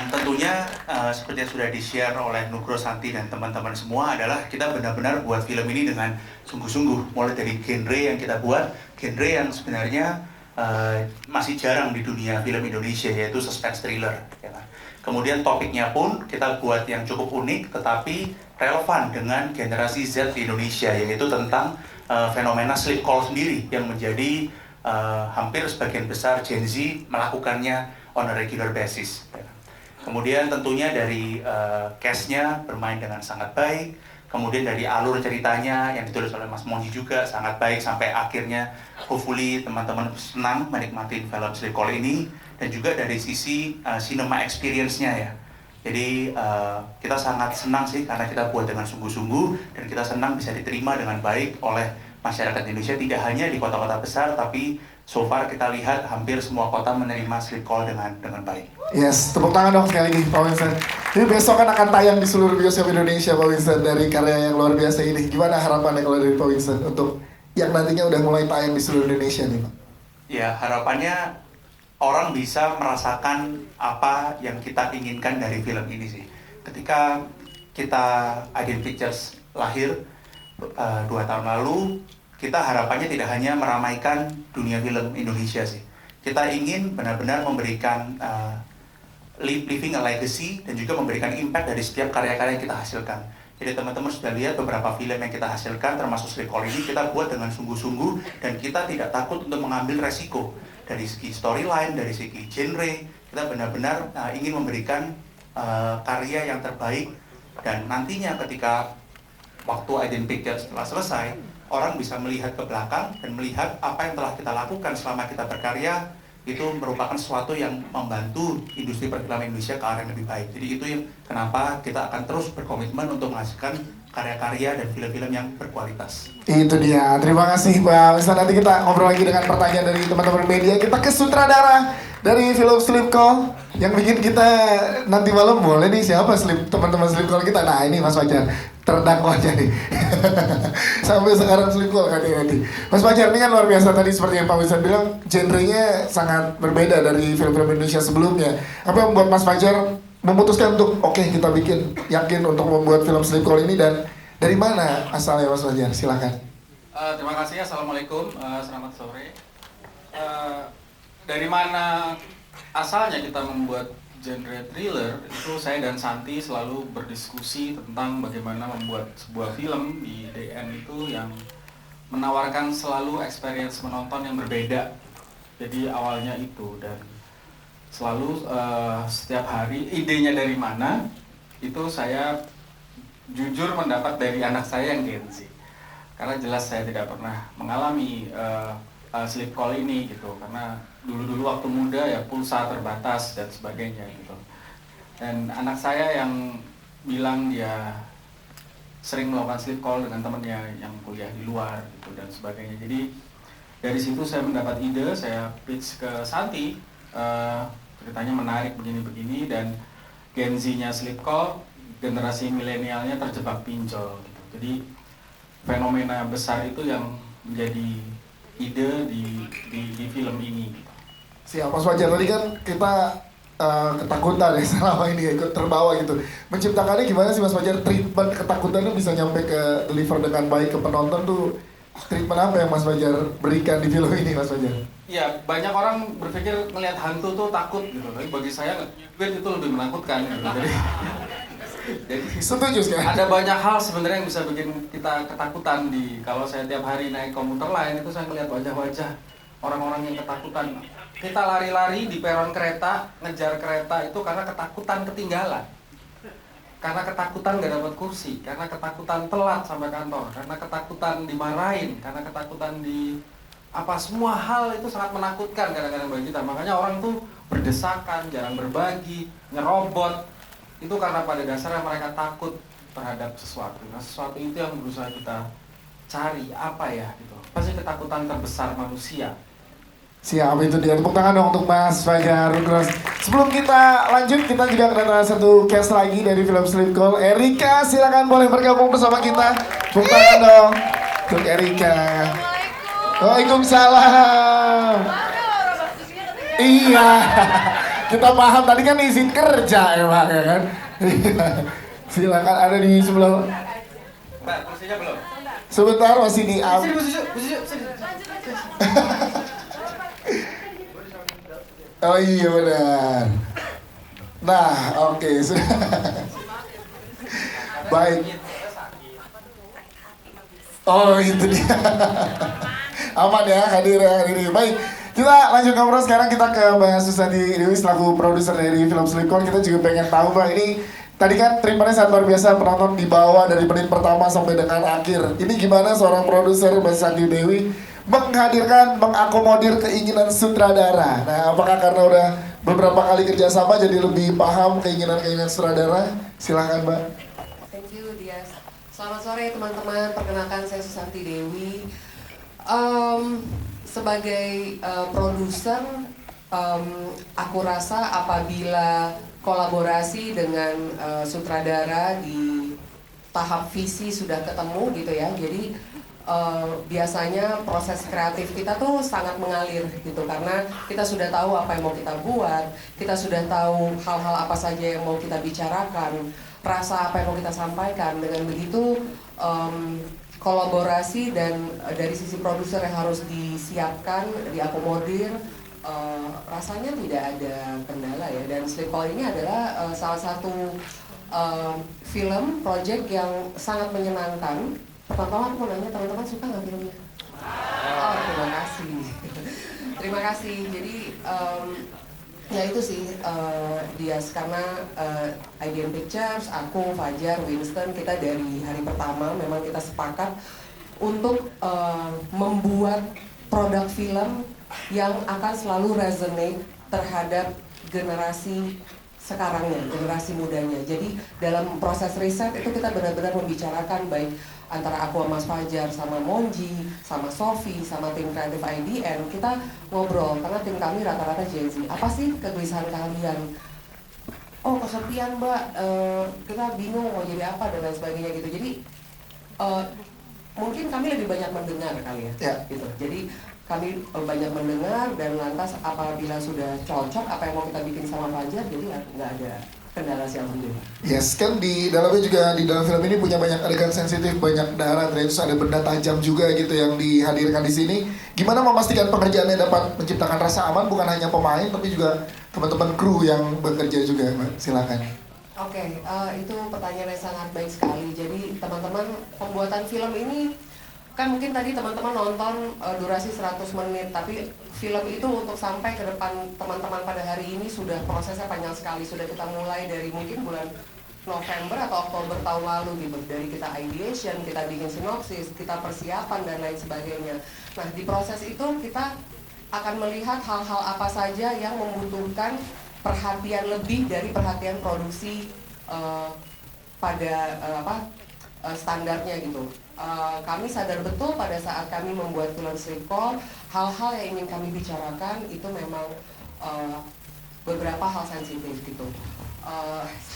Tentunya seperti yang sudah di-share oleh Nugro, Santi, dan teman-teman semua adalah kita benar-benar buat film ini dengan sungguh-sungguh. Mulai dari genre yang kita buat, genre yang sebenarnya masih jarang di dunia film Indonesia, yaitu suspense thriller. Ya kan? Kemudian topiknya pun kita buat yang cukup unik, tetapi relevan dengan generasi Z di Indonesia, yaitu tentang fenomena sleep call sendiri yang menjadi hampir sebagian besar Gen Z melakukannya on a regular basis. Kemudian tentunya dari cast-nya bermain dengan sangat baik, kemudian dari alur ceritanya yang ditulis oleh Mas Monji juga sangat baik, sampai akhirnya hopefully teman-teman senang menikmati film Sleep Call ini, dan juga dari sisi cinema experience-nya ya. Jadi kita sangat senang sih karena kita buat dengan sungguh-sungguh, dan kita senang bisa diterima dengan baik oleh masyarakat Indonesia, tidak hanya di kota-kota besar, tapi so far kita lihat hampir semua kota menerima Sleep Call dengan baik. Yes, tepuk tangan dong sekali lagi Pak Winston. Ini besok kan akan tayang di seluruh bioskop Indonesia Pak Winston, dari karya yang luar biasa ini. Gimana harapannya kalau dari Pak Winston untuk yang nantinya udah mulai tayang di seluruh Indonesia nih Pak? Ya, harapannya orang bisa merasakan apa yang kita inginkan dari film ini sih. Ketika kita Aiden Pictures lahir 2 tahun lalu, kita harapannya tidak hanya meramaikan dunia film Indonesia sih. Kita ingin benar-benar memberikan living a legacy, dan juga memberikan impact dari setiap karya-karya yang kita hasilkan. Jadi teman-teman sudah lihat beberapa film yang kita hasilkan, termasuk Sleep Call ini, kita buat dengan sungguh-sungguh, dan kita tidak takut untuk mengambil resiko. Dari segi storyline, dari segi genre, kita benar-benar ingin memberikan karya yang terbaik. Dan nantinya ketika waktu Aiden Pictures setelah selesai, orang bisa melihat ke belakang dan melihat apa yang telah kita lakukan selama kita berkarya, itu merupakan sesuatu yang membantu industri perfilman Indonesia ke arah yang lebih baik. Jadi itu yang kenapa kita akan terus berkomitmen untuk menghasilkan karya-karya dan film-film yang berkualitas. Itu dia, terima kasih Pak Winston. Nanti kita ngobrol lagi dengan pertanyaan dari teman-teman media. Kita ke sutradara dari film Sleep Call yang bikin kita nanti malam boleh nih siapa teman-teman Sleep Call kita. Nah ini Mas Fajar terdakwa aja nih. Sampai sekarang Sleep Call katanya nanti. Mas Fajar ini kan luar biasa, tadi seperti yang Pak Winston bilang, genrenya sangat berbeda dari film-film Indonesia sebelumnya. Apa yang membuat Mas Fajar memutuskan untuk oke, kita bikin, yakin untuk membuat film Sleep Call ini, dan dari mana asalnya Mas Fajar? Silakan. Terima kasih. Assalamualaikum, selamat sore. Dari mana asalnya kita membuat genre thriller, itu saya dan Santi selalu berdiskusi tentang bagaimana membuat sebuah film di DN itu yang menawarkan selalu experience menonton yang berbeda. Jadi awalnya itu, dan selalu setiap hari idenya dari mana, itu saya jujur mendapat dari anak saya yang Gen Z. Karena jelas saya tidak pernah mengalami sleep call ini gitu, karena dulu waktu muda ya pulsa terbatas dan sebagainya gitu. Dan anak saya yang bilang dia sering melakukan sleep call dengan temannya yang kuliah di luar gitu dan sebagainya. Jadi dari situ saya mendapat ide, saya pitch ke Santi, ceritanya menarik begini-begini, dan Gen Z-nya sleep call, generasi milenialnya terjebak pinjol gitu. Jadi fenomena besar itu yang menjadi ide di film ini. Siap, Mas Fajar, tadi kan kita ketakutan ya selama ini ikut terbawa gitu. Menciptakannya gimana sih Mas Fajar? Treatment ketakutannya bisa nyampe ke deliver dengan baik ke penonton tuh. Treatment apa yang Mas Fajar berikan di film ini Mas Fajar? Iya, banyak orang berpikir melihat hantu tuh takut gitu. Tapi bagi saya itu lebih menakutkan gitu. Jadi setuju sekali. Ada banyak hal sebenarnya yang bisa bikin kita ketakutan. Kalau saya tiap hari naik komuter lain, itu saya melihat wajah-wajah orang-orang yang ketakutan. Kita lari-lari di peron kereta, ngejar kereta itu karena ketakutan ketinggalan, karena ketakutan gak dapat kursi, karena ketakutan telat sampai kantor, karena ketakutan dimarahin, karena ketakutan semua hal itu sangat menakutkan kadang-kadang bagi kita. Makanya orang tuh berdesakan, jarang berbagi, ngerobot. Itu karena pada dasarnya mereka takut terhadap sesuatu. Nah, sesuatu itu yang berusaha kita cari, apa ya gitu. Pasti ketakutan terbesar manusia. Siap, itu dia. Tepuk tangan dong untuk Mas Fajar. Sebelum kita lanjut, kita juga kedatangan satu cast lagi dari film Sleep Call. Erika, silakan boleh bergabung bersama kita. Tepuk tangan dong untuk Erika. Waalaikumsalam. Iya. Kita paham tadi kan izin kerja emang ya kan. Silakan ada di sebelah. Mbak, kursinya belum? Sebentar masih di Sini, sini. Oh iya benar. Nah, oke. Baik. Oh itu dia. Aman ya hadirin. Baik, kita lanjut ngobrol sekarang. Kita ke Mbak Susanti Dewi selaku produser dari film Slipknot. Kita juga pengen tahu Mbak, ini tadi kan treatmentnya sangat luar biasa, penonton dibawa dari menit pertama sampai dengan akhir. Ini gimana seorang produser Mbak Susanti Dewi menghadirkan, mengakomodir keinginan sutradara? Nah, apakah karena udah beberapa kali kerjasama jadi lebih paham keinginan sutradara? Silahkan Mbak. Thank you Dias. Selamat sore teman-teman, perkenalkan saya Susanti Dewi. Sebagai produser, aku rasa apabila kolaborasi dengan sutradara di tahap visi sudah ketemu gitu ya, jadi biasanya proses kreatif kita tuh sangat mengalir gitu, karena kita sudah tahu apa yang mau kita buat, kita sudah tahu hal-hal apa saja yang mau kita bicarakan, rasa apa yang mau kita sampaikan. Dengan begitu kolaborasi dan dari sisi produser yang harus disiapkan, diakomodir, rasanya tidak ada kendala ya. Dan Slipknot ini adalah salah satu film project yang sangat menyenangkan. Pertama aku mau nanya, teman-teman suka nggak filmnya? Oh, terima kasih. Terima kasih. Jadi ya itu sih Dias, karena IDN Pictures, aku, Fajar, Winston, kita dari hari pertama memang kita sepakat untuk membuat produk film yang akan selalu resonate terhadap generasi sekarangnya, generasi mudanya. Jadi dalam proses riset itu kita benar-benar membicarakan, baik antara aku sama Mas Fajar, sama Monji, sama Sofi, sama tim kreatif IDN, kita ngobrol, karena tim kami rata-rata Gen Z. Apa sih kegelisahan kalian? Oh, kesepian Mbak, kita bingung mau jadi apa dan lain sebagainya gitu. Jadi mungkin kami lebih banyak mendengar kali ya, gitu. Jadi kami banyak mendengar, dan lantas apabila sudah cocok apa yang mau kita bikin sama Fajar, jadi nggak ada kendala sih alhamdulillah. Yes, kan di dalamnya juga, di dalam film ini punya banyak adegan sensitif, banyak darah, terus ada benda tajam juga gitu yang dihadirkan di sini. Gimana memastikan pekerjaannya dapat menciptakan rasa aman, bukan hanya pemain tapi juga teman-teman kru yang bekerja juga, Mbak? Silakan. Oke, itu pertanyaan yang sangat baik sekali. Jadi teman-teman, pembuatan film ini kan mungkin tadi teman-teman nonton durasi 100 menit, tapi film itu untuk sampai ke depan teman-teman pada hari ini sudah prosesnya panjang sekali. Sudah kita mulai dari mungkin bulan November atau Oktober tahun lalu gitu. Dari kita ideation, kita bikin sinopsis, kita persiapan dan lain sebagainya. Nah, di proses itu kita akan melihat hal-hal apa saja yang membutuhkan perhatian lebih dari perhatian produksi pada standarnya gitu. Kami sadar betul pada saat kami membuat film Slipknot, hal-hal yang ingin kami bicarakan itu memang beberapa hal sensitif gitu.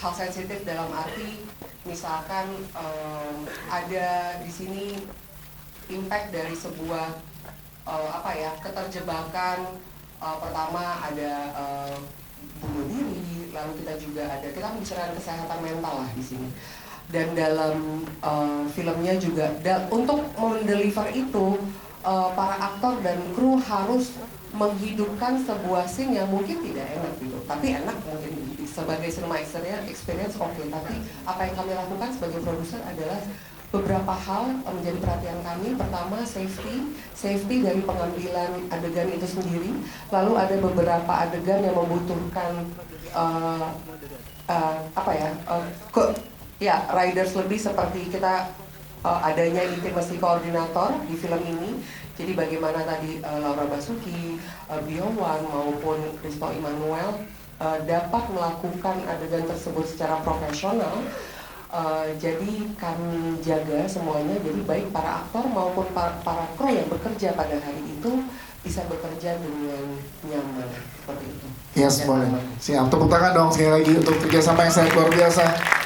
Hal sensitif dalam arti misalkan ada di sini impact dari sebuah keterjebakan. Pertama ada bunuh diri, lalu kita juga kita membicarakan kesehatan mental lah di sini. Dan dalam filmnya juga untuk mendeliver itu para aktor dan kru harus menghidupkan sebuah scene yang mungkin tidak enak gitu, tapi enak mungkin sebagai cinema experience oke. Tapi apa yang kami lakukan sebagai produser adalah beberapa hal menjadi perhatian kami. Pertama, safety dari pengambilan adegan itu sendiri. Lalu ada beberapa adegan yang membutuhkan riders lebih, seperti kita adanya intimacy koordinator di film ini. Jadi bagaimana tadi Laura Basuki, Biowan maupun Risto Immanuel dapat melakukan adegan tersebut secara profesional. Jadi kami jaga semuanya, jadi baik para aktor maupun para kru yang bekerja pada hari itu bisa bekerja dengan nyaman, seperti itu. Yes, boleh. Siap, tepuk tangan dong sekali lagi untuk kerjasama yang sangat luar biasa.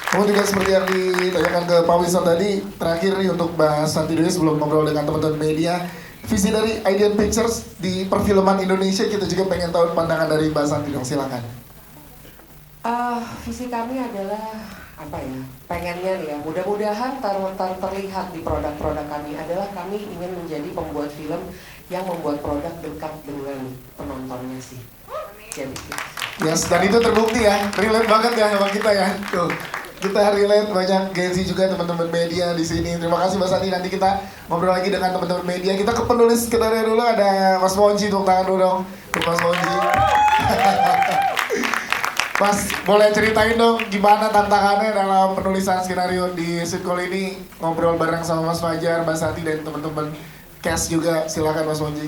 Kemudian juga seperti yang ditanyakan ke Pak Winston tadi, terakhir nih untuk Mbak Santi Dewi sebelum ngobrol dengan teman-teman media, visi dari IDN Pictures di perfilman Indonesia, kita juga pengen tahu pandangan dari Mbak Santi dong, silakan. Visi kami adalah apa ya? Pengennya nih ya, mudah-mudahan terlihat di produk-produk kami adalah kami ingin menjadi pembuat film yang membuat produk dekat dengan penontonnya sih. Jadi. Yes, dan itu terbukti ya, relate banget ya sama kita ya. Tuh, kita relate banyak Gen Z juga teman-teman media di sini. Terima kasih Mas Andi. Nanti kita ngobrol lagi dengan teman-teman media. Kita ke penulis skenario dulu, ada Mas Monji, tepuk tangan dulu dong untuk Mas Monji. Mas, boleh ceritain dong gimana tantangannya dalam penulisan skenario di Sitcall ini, ngobrol bareng sama Mas Fajar, Mbak Santi dan teman-teman cast juga. Silakan Mas Monji.